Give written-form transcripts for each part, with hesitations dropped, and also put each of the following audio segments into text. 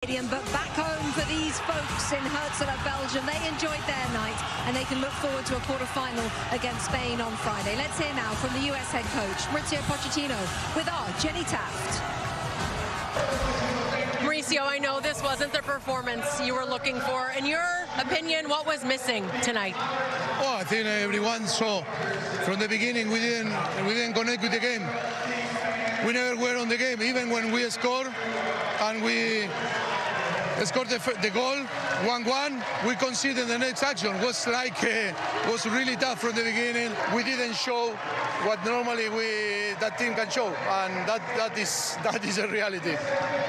But back home for these folks in Herzog, Belgium, they enjoyed their night and they can look forward to a quarter-final against Spain on Friday. Let's hear now from the US head coach, Mauricio Pochettino, with our Jenny Taft. Mauricio, I know this wasn't the performance you were looking for. In your opinion, what was missing tonight? Oh, I think everyone saw from the beginning we didn't connect with the game. We never were on the game, even when we scored and we scored the goal 1-1. We conceded the next action. Was really tough from the beginning. We didn't show what normally that team can show, and that is a reality.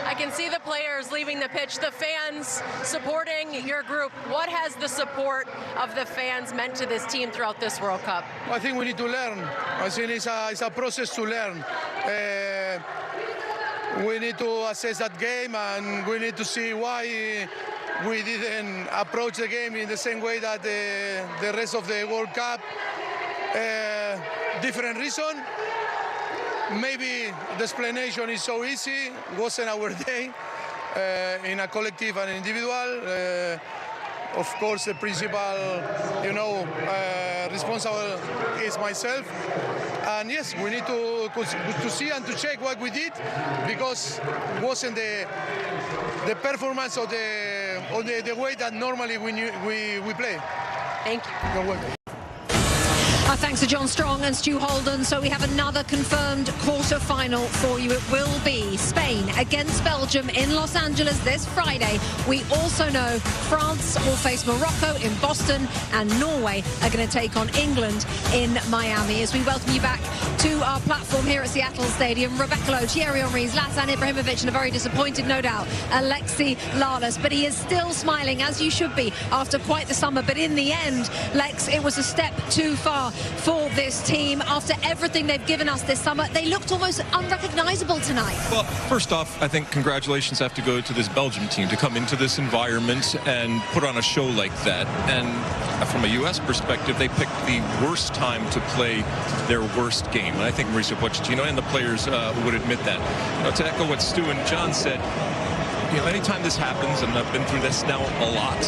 I can see the players leaving the pitch, the fans supporting your group. What has the support of the fans meant to this team throughout this World Cup? I think we need to learn. I think it's a process to learn. We need to assess that game, and we need to see why we didn't approach the game in the same way that the rest of the World Cup. Different reason. Maybe the explanation is so easy. It wasn't our day in a collective and individual. Of course, the principal, responsible is myself. And yes, we need to see and to check what we did, because it wasn't the performance of the way that normally we play. Thank you. You're welcome. Our thanks to John Strong and Stu Holden. So we have another confirmed quarter-final for you. It will be Spain against Belgium in Los Angeles this Friday. We also know France will face Morocco in Boston, and Norway are going to take on England in Miami. As we welcome you back to our platform here at Seattle Stadium, Rebecca Lowe, Thierry Henry, Zlatan Ibrahimovic, and a very disappointed, no doubt, Alexi Lalas. But he is still smiling, as you should be, after quite the summer. But in the end, Lex, it was a step too far for this team. After everything they've given us this summer, they looked almost unrecognizable tonight. Well, first off, I think congratulations have to go to this Belgium team to come into this environment and put on a show like that. And from a U.S. perspective, they picked the worst time to play their worst game. And I think Mauricio Pochettino and the players would admit that. To echo what Stu and John said, anytime this happens, and I've been through this now a lot,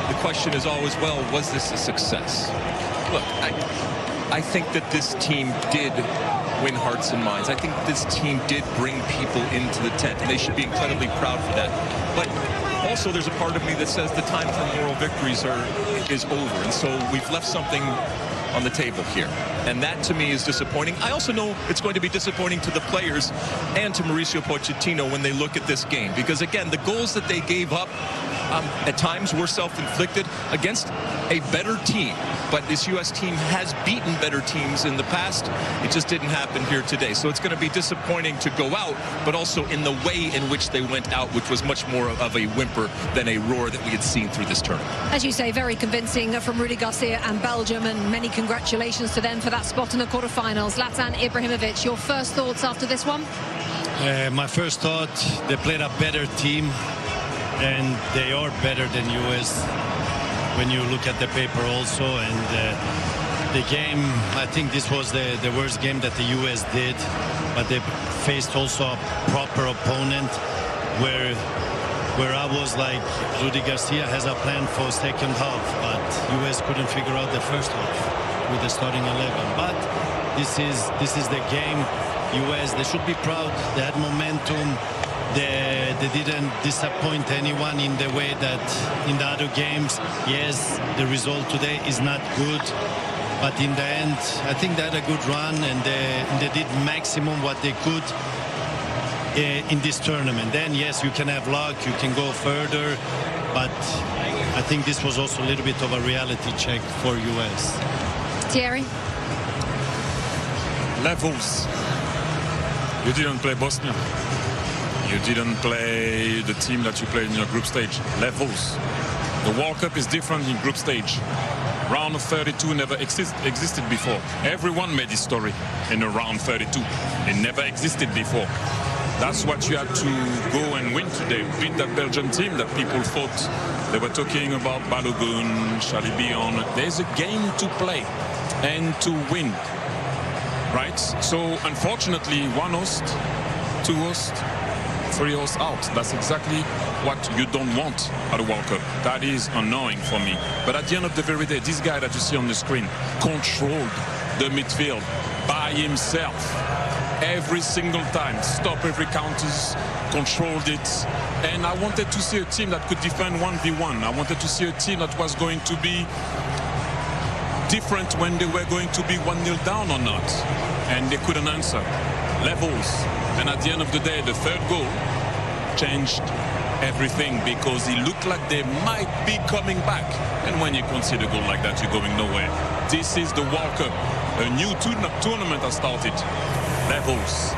the question is always, well, was this a success? Look, I think that this team did win hearts and minds. I think this team did bring people into the tent, and they should be incredibly proud for that. But also, there's a part of me that says the time for moral victories is over, and so we've left something on the table here, and that to me is disappointing. I also know it's going to be disappointing to the players and to Mauricio Pochettino when they look at this game, because again, the goals that they gave up at times were self-inflicted against a better team. But this U.S. team has beaten better teams in the past. It just didn't happen here today. So it's going to be disappointing to go out, but also in the way in which they went out, which was much more of a whimper than a roar that we had seen through this tournament. As you say, very convincing from Rudy Garcia and Belgium, and many congratulations to them for that spot in the quarterfinals. Zlatan Ibrahimovic, your first thoughts after this one? My first thought, they played a better team, and they are better than U.S. when you look at the paper also. And the game, I think this was the worst game that the U.S. did, but they faced also a proper opponent where I was like, Rudy Garcia has a plan for second half, but U.S. couldn't figure out the first half with the starting 11. But this is the game. U.S., they should be proud. They had momentum. They didn't disappoint anyone in the way that in the other games. Yes, the result today is not good, but in the end, I think they had a good run, and they did maximum what they could in this tournament. Then, yes, you can have luck, you can go further, but I think this was also a little bit of a reality check for U.S. Thierry? Levels. You didn't play Bosnia. You didn't play the team that you played in your group stage. Levels. The World Cup is different in group stage. Round of 32 never existed before. Everyone made his story in a round 32. It never existed before. That's what you had to go and win today. Beat that Belgian team that people thought they were talking about Balogun, Chalibion. There's a game to play and to win. Right? So unfortunately, one host, two hosts, 3 hours out. That's exactly what you don't want at a World Cup. That is annoying for me. But at the end of the very day, this guy that you see on the screen controlled the midfield by himself every single time, stop every counters, controlled it. And I wanted to see a team that could defend 1v1. I wanted to see a team that was going to be different when they were going to be 1-0 down or not. And they couldn't answer. Levels. And at the end of the day, the third goal changed everything because it looked like they might be coming back. And when you concede a goal like that, you're going nowhere. This is the World Cup. A new tournament has started. Levels.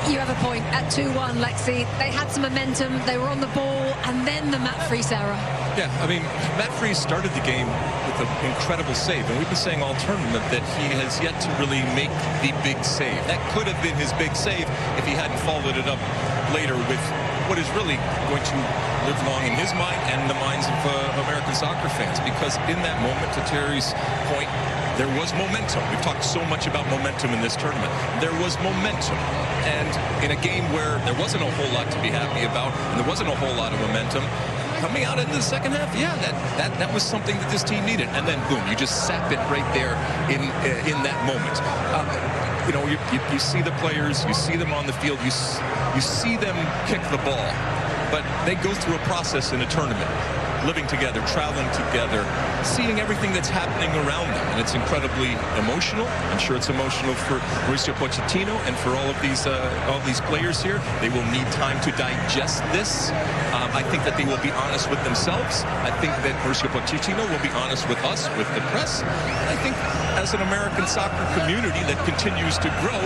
You have a point at 2-1, Lexi. They had some momentum, they were on the ball, and then the Matt Freese error. Yeah, I mean, Matt Freese started the game with an incredible save, and we've been saying all tournament that he has yet to really make the big save. That could have been his big save if he hadn't followed it up later with what is really going to live long in his mind and the minds of American soccer fans, because in that moment, to Thierry's point, there was momentum. We've talked so much about momentum in this tournament. There was momentum. And in a game where there wasn't a whole lot to be happy about, and there wasn't a whole lot of momentum, coming out into the second half, yeah, that was something that this team needed. And then, boom, you just sap it right there in that moment. You know, you see the players, you see them on the field, you see them kick the ball, but they go through a process in a tournament. Living together, traveling together, seeing everything that's happening around them, and it's incredibly emotional. I'm sure it's emotional for Mauricio Pochettino and for all of these players here. They will need time to digest this. I think that they will be honest with themselves. I think that Mauricio Pochettino will be honest with us, with the press. I think as an American soccer community that continues to grow,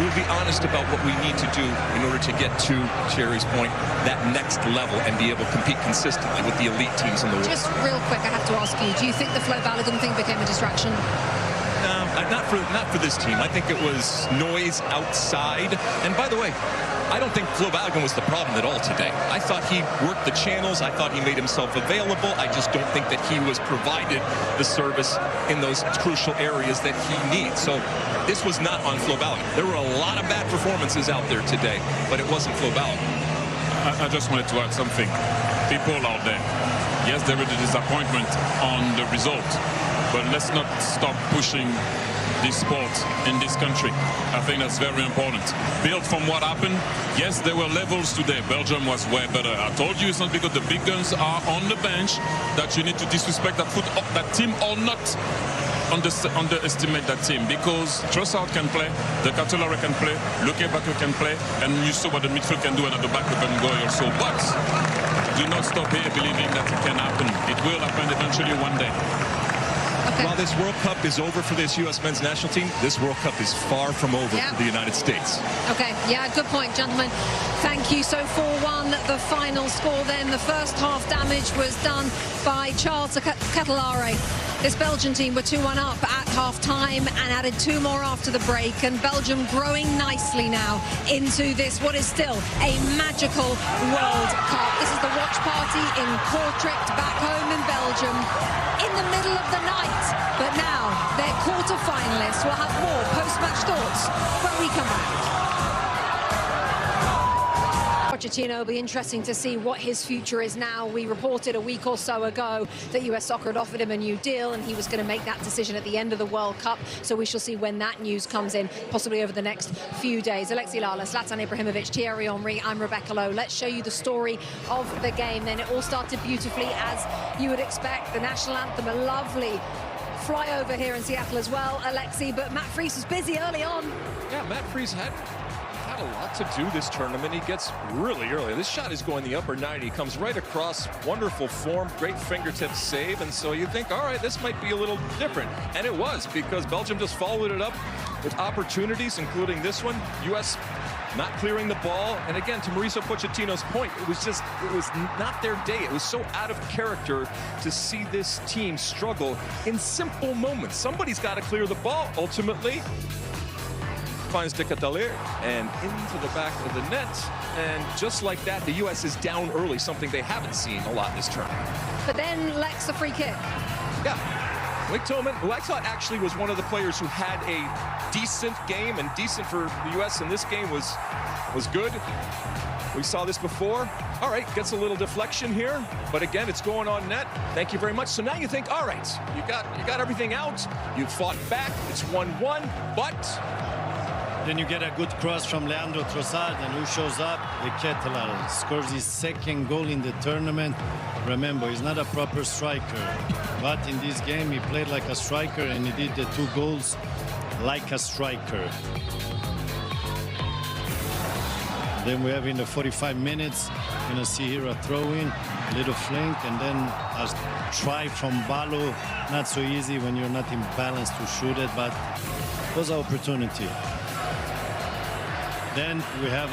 we'll be honest about what we need to do in order to get to Thierry's point, that next level, and be able to compete consistently with the elite teams in the world. Just real quick, I have to ask you, do you think the Flo Balogun thing became a distraction? No, not for this team. I think it was noise outside. And by the way, I don't think Flo Balogun was the problem at all today. I thought he worked the channels. I thought he made himself available. I just don't think that he was provided the service in those crucial areas that he needs. So this was not on Flo Balogun. There were a lot of bad performances out there today, but it wasn't Flo Balogun. I just wanted to add something. People out there, yes, there is a disappointment on the result, but let's not stop pushing this sport in this country. I think that's very important. Build from what happened. Yes, there were levels today. Belgium was way better. I told you it's not because the big guns are on the bench that you need to disrespect that team or not underestimate that team, because Trossard can play, the Ketelaere can play, Lukaku can play, and you saw what the midfield can do, and at the back we can go also. But do not stop here believing that it can happen. It will happen eventually one day. Okay. While this World Cup is over for this U.S. men's national team, this World Cup is far from over for the United States. Okay, yeah, good point, gentlemen. Thank you. So 4-1, the final score then. The first half damage was done by Charles Ketelaere. This Belgian team were 2-1 up at half-time and added 2 more after the break. And Belgium growing nicely now into this, what is still a magical World Cup. This is the watch party in Kortrijk, back home in Belgium, in the middle of the night. But now, their quarter-finalists will have more post-match thoughts when we come back. Pochettino, will be interesting to see what his future is now. We reported a week or so ago that US Soccer had offered him a new deal and he was going to make that decision at the end of the World Cup. So we shall see when that news comes in, possibly over the next few days. Alexi Lala, Zlatan Ibrahimovic, Thierry Henry, I'm Rebecca Lowe. Let's show you the story of the game. Then it all started beautifully, as you would expect. The national anthem, a lovely flyover here in Seattle as well, Alexi, but Matt Freese was busy early on. Yeah, Matt Freese had a lot to do this tournament. He gets really early. This shot is going the upper 90. Comes right across. Wonderful form. Great fingertip save. And so you think, all right, this might be a little different. And it was, because Belgium just followed it up with opportunities, including this one. U.S. not clearing the ball. And again, to Mauricio Pochettino's point, it was not their day. It was so out of character to see this team struggle in simple moments. Somebody's got to clear the ball. Ultimately, finds Ketelaere and into the back of the net, and just like that, the U.S. is down early, something they haven't seen a lot this tournament. But then Lex, a free kick. Yeah, Blake Tillman, who I thought actually was one of the players who had a decent game, and decent for the U.S. in this game was good. We saw this before. All right, gets a little deflection here, but again, it's going on net. Thank you very much. So now you think, all right, you got everything out. You fought back. It's 1-1, but then you get a good cross from Leandro Trossard, and who shows up? The Ketelaere scores his second goal in the tournament. Remember, he's not a proper striker, but in this game he played like a striker, and he did the 2 goals like a striker. Then we have in the 45 minutes, you're gonna see here a throw-in, a little flank, and then a try from Balo. Not so easy when you're not in balance to shoot it, but it was an opportunity. Then we have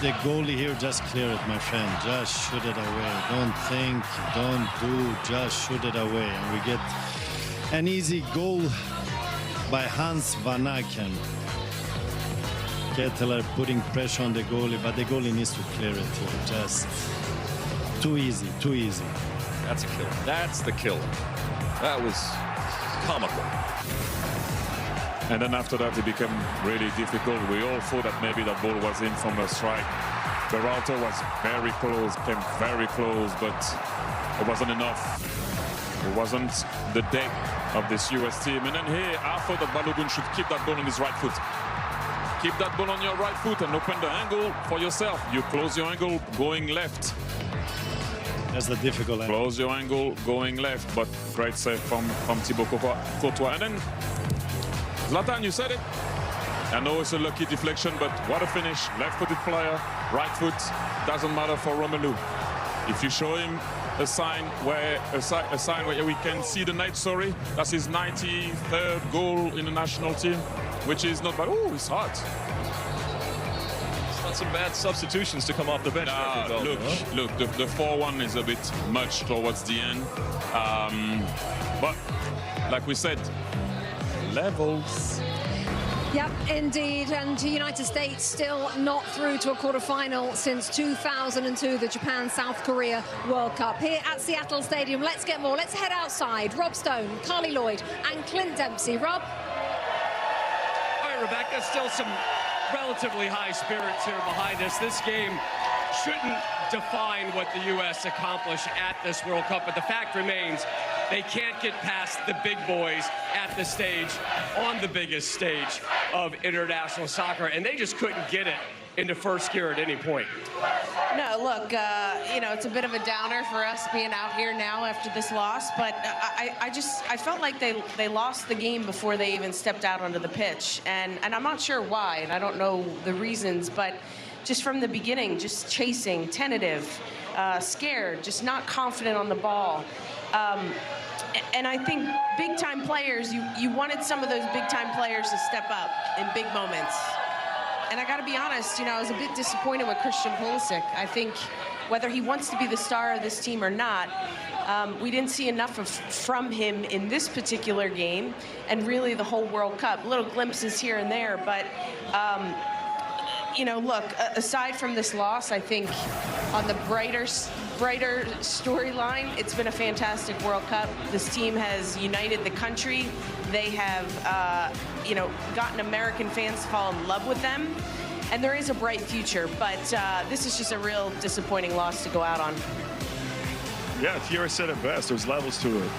the goalie here, just clear it, my friend. Just shoot it away. Don't think, don't do, just shoot it away. And we get an easy goal by Hans Van Aken. Ketelaere putting pressure on the goalie, but the goalie needs to clear it here. Just too easy, too easy. That's a killer. That's the killer. That was comical. And then after that, it became really difficult. We all thought that maybe that ball was in from a strike. Berhalter was very close, came very close, but it wasn't enough. It wasn't the depth of this US team. And then here, I thought that Balogun should keep that ball on his right foot. Keep that ball on your right foot and open the angle for yourself. You close your angle going left. That's the difficult angle. Close your angle going left, but great save from Thibaut Courtois. And then Zlatan, you said it. I know it's a lucky deflection, but what a finish. Left-footed player, right foot, doesn't matter for Romelu. If you show him a sign where we can see the night, that's his 93rd goal in the national team, which is not bad. Oh, it's hot. It's not some bad substitutions to come off the bench. Look, the 4-1 is a bit much towards the end. But like we said, levels. Yep, indeed. And the United States still not through to a quarterfinal since 2002, the Japan-South Korea World Cup. Here at Seattle Stadium, let's get more. Let's head outside. Rob Stone, Carly Lloyd and Clint Dempsey. Rob? All right, Rebecca, still some relatively high spirits here behind us. This game shouldn't define what the U.S. accomplished at this World Cup, but the fact remains they can't get past the big boys at the stage, on the biggest stage of international soccer, and they just couldn't get it into first gear at any point. No, look, you know, it's a bit of a downer for us being out here now after this loss, but I felt like they lost the game before they even stepped out onto the pitch, and I'm not sure why, and I don't know the reasons, but just from the beginning, just chasing, tentative, scared, just not confident on the ball. And I think big-time players, you wanted some of those big-time players to step up in big moments. And I got to be honest, you know, I was a bit disappointed with Christian Pulisic. I think whether he wants to be the star of this team or not, we didn't see enough from him in this particular game, and really the whole World Cup. Little glimpses here and there, but you know, look, aside from this loss, I think on the brighter storyline, it's been a fantastic World Cup. This team has united the country. They have, you know, gotten American fans to fall in love with them. And there is a bright future, but this is just a real disappointing loss to go out on. Yeah, Thierry said it best. There's levels to it.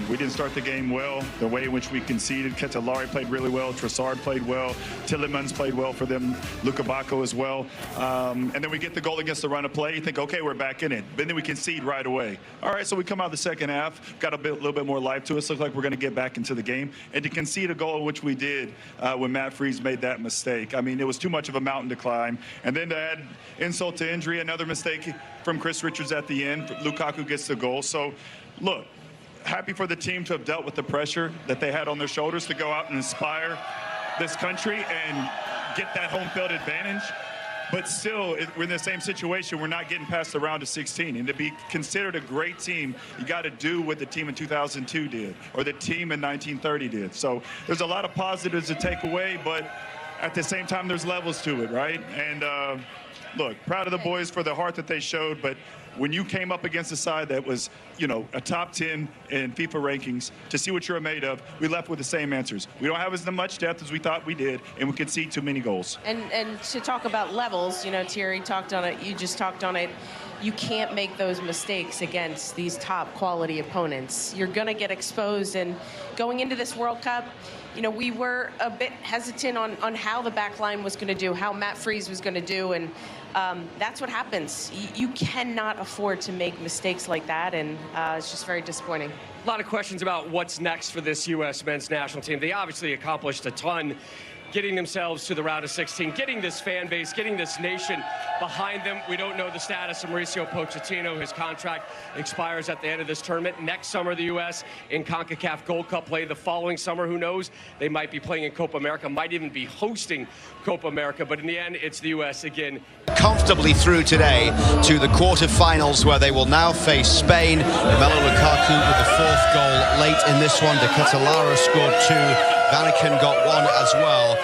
We didn't start the game well. The way in which we conceded, Ketelaere played really well. Trossard played well. Tillemans played well for them. Lukaku as well. And then we get the goal against the run of play. You think, okay, we're back in it. But then we concede right away. All right, so we come out the second half, got a little bit more life to us. Looked like we're going to get back into the game. And to concede a goal, which we did when Matt Freese made that mistake. I mean, it was too much of a mountain to climb. And then to add insult to injury, another mistake from Chris Richards at the end. Lukaku gets the goal. So, look, happy for the team to have dealt with the pressure that they had on their shoulders to go out and inspire this country and get that home field advantage. But still, we're in the same situation. We're not getting past the round of 16. And to be considered a great team, you got to do what the team in 2002 did, or the team in 1930 did. So there's a lot of positives to take away, but at the same time, there's levels to it, right? And look, proud of the boys for the heart that they showed, but when you came up against a side that was, you know, a top 10 in FIFA rankings, to see what you're made of, we left with the same answers. We don't have as much depth as we thought we did, and we concede too many goals. And to talk about levels, you know, Thierry talked on it, you just talked on it. You can't make those mistakes against these top quality opponents. You're going to get exposed. And going into this World Cup, you know, we were a bit hesitant on how the back line was going to do, how Matt Freese was going to do. And that's what happens. You cannot afford to make mistakes like that. And it's just very disappointing. A lot of questions about what's next for this U.S. men's national team. They obviously accomplished a ton, getting themselves to the round of 16, getting this fan base, getting this nation behind them. We don't know the status of Mauricio Pochettino. His contract expires at the end of this tournament. Next summer, the U.S. in CONCACAF Gold Cup play. The following summer, who knows? They might be playing in Copa America, might even be hosting Copa America. But in the end, it's the U.S. again. Comfortably through today to the quarterfinals, where they will now face Spain. Romelu Lukaku with the 4th goal late in this one. Ketelaere scored 2. Vatican got 1 as well.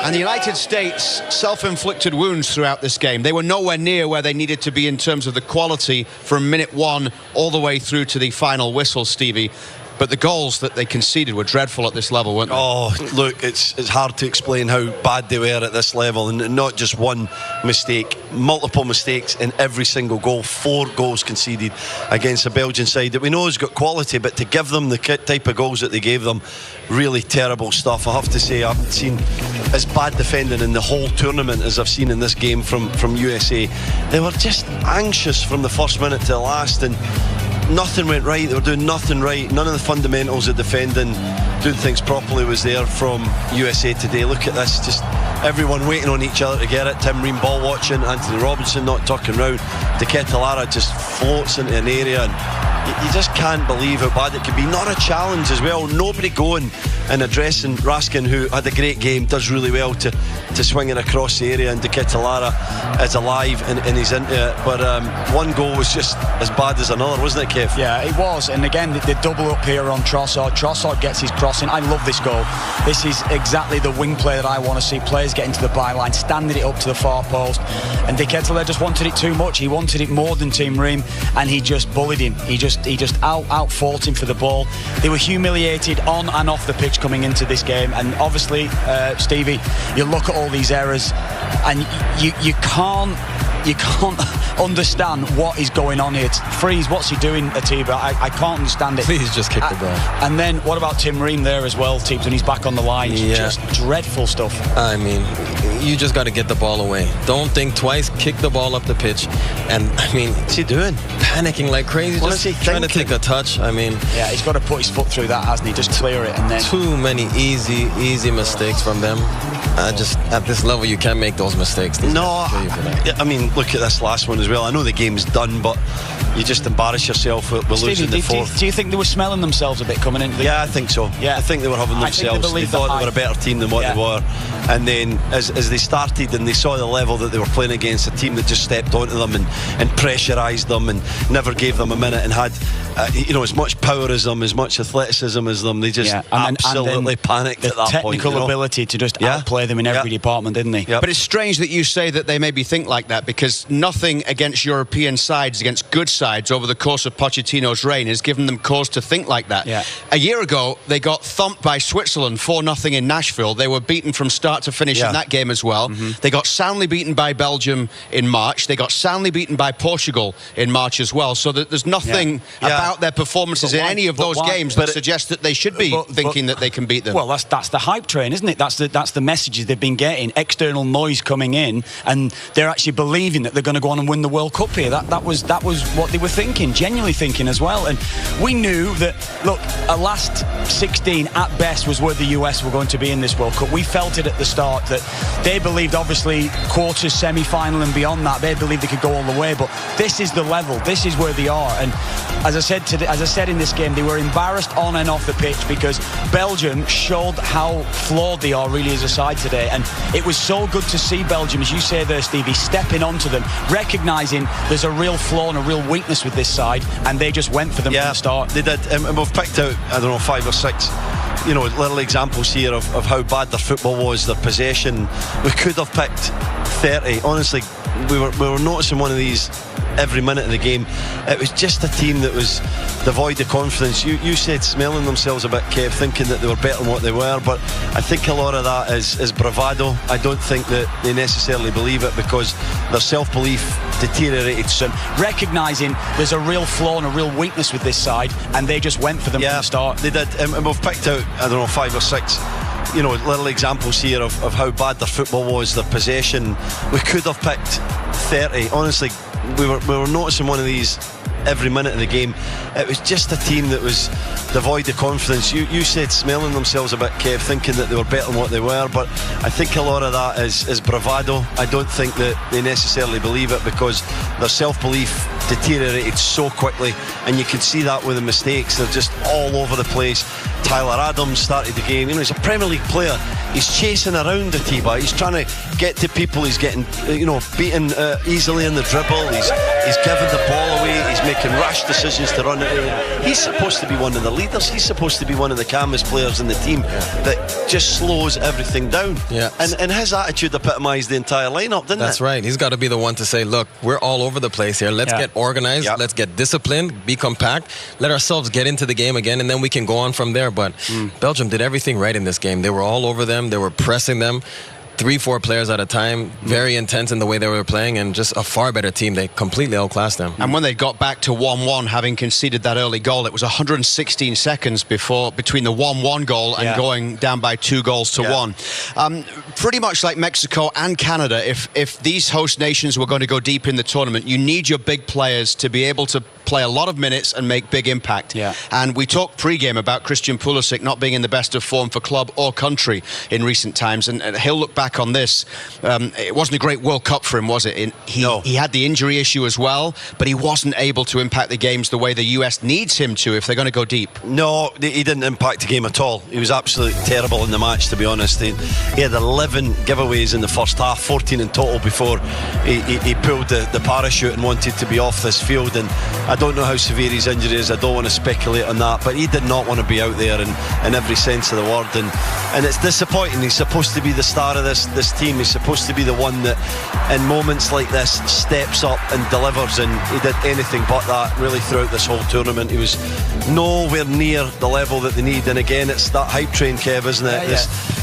And the United States self-inflicted wounds throughout this game. They were nowhere near where they needed to be in terms of the quality from minute 1 all the way through to the final whistle, Stevie. But the goals that they conceded were dreadful at this level, weren't they? Oh, look, it's hard to explain how bad they were at this level, and not just one mistake, multiple mistakes in every single goal. 4 goals conceded against a Belgian side that we know has got quality, but to give them the type of goals that they gave them, really terrible stuff. I have to say, I've seen as bad defending in the whole tournament as I've seen in this game from USA. They were just anxious from the first minute to the last, and nothing went right. They were doing nothing right. None of the fundamentals of defending, doing things properly was there from USA today. Look at this, just everyone waiting on each other to get it. Tim Ream ball watching, Anthony Robinson not tucking round. Ketelaere just floats into an area, and you just can't believe how bad it could be. Not a challenge as well. Nobody going and addressing Raskin, who had a great game, does really well to swing it across the area, and Ketelaere is alive and he's into it. But one goal was just as bad as another, wasn't it, Kev? Yeah, it was. And again, the double up here on Trossard. Trossard gets his crossing. I love this goal. This is exactly the wing play that I want to see. Players getting to the byline, standing it up to the far post. And Ketelaere just wanted it too much. He wanted it more than Tim Ream, and he just bullied him. He just out fought him for the ball. They were humiliated on and off the pitch coming into this game. And obviously, Stevie, you look at all these errors, and you can't understand what is going on here. Freese, what's he doing, Atiba? I can't understand it. Please just kick the ball. And then what about Tim Ream there as well, Teebs, when he's back on the line? Yeah. Just dreadful stuff. I mean, you just got to get the ball away. Don't think twice. Kick the ball up the pitch. And I mean, what's he doing? Panicking like crazy. What just is he trying thinking? to take a touch. I mean, yeah, he's got to put his foot through that, hasn't he? Just clear it, and then too many easy mistakes from them. Just at this level, you can't make those mistakes. No, I mean, look at this last one as well. I know the game's done, but you just embarrass yourself with losing the 4th. Do you think they were smelling themselves a bit coming into the game? Yeah, I think so. Yeah, I think they were having themselves. They thought they were a better team than what they were. And then as they started and they saw the level that they were playing against, a team that just stepped onto them and pressurised them and never gave them a minute and had as much power as them, as much athleticism as them. They just absolutely panicked at that point. Technical ability to just outplay them in every department, didn't they? But it's strange that you say that they maybe think like that, because nothing against European sides, against good sides over the course of Pochettino's reign has given them cause to think like that. A year ago, they got thumped by Switzerland 4-0 in Nashville. They were beaten from start to finish in that game as well. They got soundly beaten by Belgium in March. They got soundly beaten by Portugal in March as well. So there's nothing about their performances in any of those games that suggests that they should be thinking that they can beat them. Well, that's the hype train, isn't it? That's the messages they've been getting. External noise coming in, and they're actually believing that they're going to go on and win the World Cup here. That was what they were thinking, genuinely thinking as well. And we knew that, look, a last 16 at best was where the US were going to be in this World Cup. We felt it at the start that they believed, obviously, quarters, semi-final and beyond that, they believed they could go all the way. But this is the level. This is where they are. And as I said in this game, they were embarrassed on and off the pitch because Belgium showed how flawed they are really as a side today. And it was so good to see Belgium, as you say there, Stevie, stepping onto them, recognising there's a real flaw and a real weakness with this side, and they just went for them from the start. They did. And we've picked out, I don't know, 5 or 6 little examples here of how bad their football was, their possession. We could have picked 30. Honestly, we were noticing one of these every minute of the game. It was just a team that was devoid of confidence. You said smelling themselves a bit, Kev, thinking that they were better than what they were, but I think a lot of that is bravado. I don't think that they necessarily believe it, because their self-belief deteriorated soon. Recognising there's a real flaw and a real weakness with this side, and they just went for them from the start. They did, and we've picked out, I don't know, 5 or 6 little examples here of how bad their football was, their possession. We could have picked 30. Honestly, we were noticing one of these every minute of the game. It was just a team that was devoid of confidence. You said smelling themselves a bit, Kev, thinking that they were better than what they were, but I think a lot of that is bravado. I don't think that they necessarily believe it, because their self-belief deteriorated so quickly, and you can see that with the mistakes. They're just all over the place. Tyler Adams started the game. He's a Premier League player. He's chasing around the T-bar. He's trying to get to people. He's getting beaten easily in the dribble. He's giving the ball away. He's making rash decisions to run it. He's supposed to be one of the leaders. He's supposed to be one of the calmest players in the team that just slows everything down. Yeah. And his attitude epitomised the entire lineup, didn't it? That's right. He's got to be the one to say, look, we're all over the place here. Let's get organized. Yep. Let's get disciplined, be compact, let ourselves get into the game again, and then we can go on from there. But Belgium did everything right in this game. They were all over them. They were pressing them. 3-4 players at a time, very intense in the way they were playing, and just a far better team. They completely outclassed them. And when they got back to 1-1, having conceded that early goal, it was 116 seconds between the 1-1 goal and going down by 2 goals to 1. Pretty much like Mexico and Canada, if these host nations were going to go deep in the tournament, you need your big players to be able to play a lot of minutes and make big impact. And we talked pre-game about Christian Pulisic not being in the best of form for club or country in recent times, and he'll look back on this. It wasn't a great World Cup for him, was it? He had the injury issue as well, but he wasn't able to impact the games the way the US needs him to if they're going to go deep. No, he didn't impact the game at all. He was absolutely terrible in the match, to be honest. He had 11 giveaways in the first half, 14 in total before he pulled the parachute and wanted to be off this field. And I don't know how severe his injury is. I don't want to speculate on that, but he did not want to be out there in every sense of the word, and it's disappointing. He's supposed to be the star of this team. He's supposed to be the one that in moments like this steps up and delivers, and he did anything but that really throughout this whole tournament. He was nowhere near the level that they need, and again, it's that hype train, Kev, isn't it?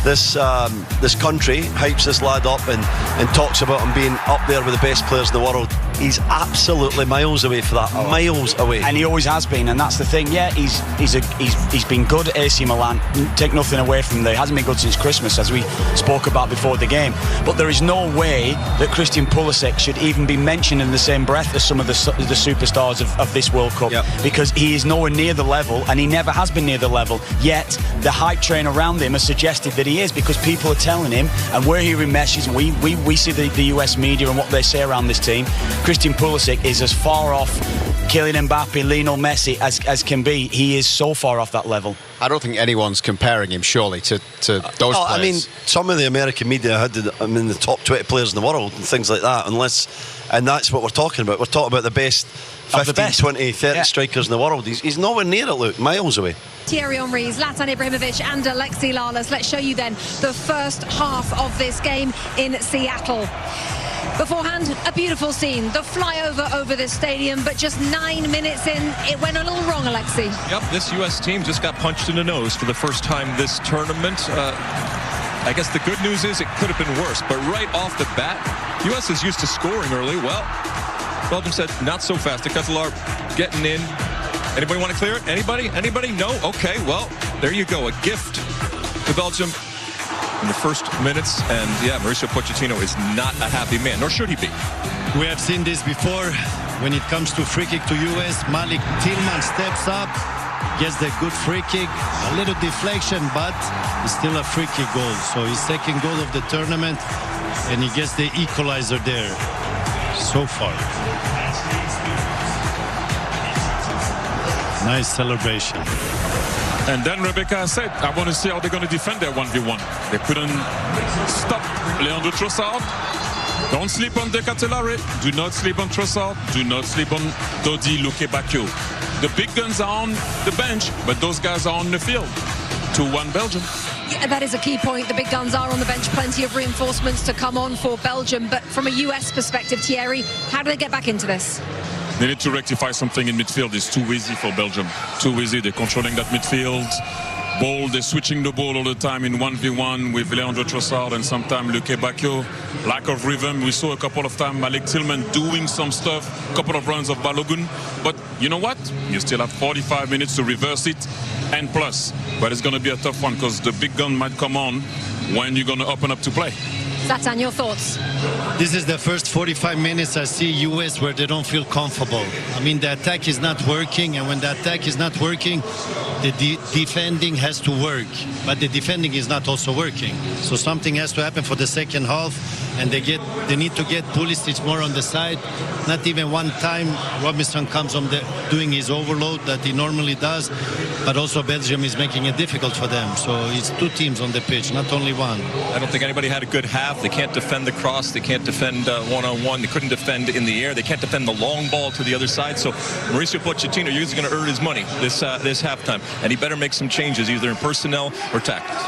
This country hypes this lad up and talks about him being up there with the best players in the world. He's absolutely miles away for that. Miles away. And he always has been, and that's the thing. Yeah, he's been good at AC Milan. Take nothing away from there. He hasn't been good since Christmas, as we spoke about before the game. But there is no way that Christian Pulisic should even be mentioned in the same breath as some of the superstars of this World Cup, because he is nowhere near the level, and he never has been near the level. Yet the hype train around him has suggested that he is, because people are telling him, and we're hearing messages, and we see the US media and what they say around this team. Christian Pulisic is as far off Kylian Mbappe, Lionel Messi as can be. He is so far off that level. I don't think anyone's comparing him, surely, to those players. I mean, some of the American media had the top 20 players in the world and things like that, and that's what we're talking about. We're talking about the best 15, 20, 30 strikers in the world. He's nowhere near it, Luke, miles away. Thierry Henry, Zlatan Ibrahimovic and Alexi Lalas. Let's show you then the first half of this game in Seattle. Beforehand, a beautiful scene, the flyover over the stadium, but just 9 minutes in, it went a little wrong, Alexi. Yep, this US team just got punched in the nose for the first time this tournament. I guess the good news is it could have been worse, but right off the bat, US is used to scoring early. Well, Belgium said not so fast. The Ketelaere getting in. Anybody want to clear it? Anybody? Anybody? No? Okay, well, there you go. A gift to Belgium in the first minutes, and Mauricio Pochettino is not a happy man, nor should he be. We have seen this before. When it comes to free kick to US, Malik Tillman steps up, gets the good free kick, a little deflection, but it's still a free kick goal. So his second goal of the tournament, and he gets the equalizer there so far. Nice celebration. And then Rebecca said, I want to see how they're going to defend their 1v1. They couldn't stop Leandro Trossard. Don't sleep on the Ketelaere. Do not sleep on Trossard. Do not sleep on Dodi Lukaku. The big guns are on the bench, but those guys are on the field. 2-1 Belgium. Yeah, that is a key point. The big guns are on the bench. Plenty of reinforcements to come on for Belgium. But from a US perspective, Thierry, how do they get back into this? They need to rectify something in midfield. It's too easy for Belgium. Too easy. They're controlling that midfield. Ball, they're switching the ball all the time in 1v1 with Leandro Trossard and sometimes Lukaku. Lack of rhythm. We saw a couple of times Malik Tillman doing some stuff, a couple of runs of Balogun. But you know what? You still have 45 minutes to reverse it and plus. But it's going to be a tough one because the big gun might come on when you're going to open up to play. Zlatan, your thoughts? This is the first 45 minutes I see US where they don't feel comfortable. I mean, the attack is not working, and when the attack is not working, the defending has to work. But the defending is not also working. So something has to happen for the second half, and they need to get Pulisic more on the side. Not even one time Robinson comes on doing his overload that he normally does, but also Belgium is making it difficult for them. So it's two teams on the pitch, not only one. I don't think anybody had a good half. They can't defend the cross. They can't defend one-on-one. They couldn't defend in the air. They can't defend the long ball to the other side. So Mauricio Pochettino is going to earn his money this halftime, and he better make some changes either in personnel or tactics.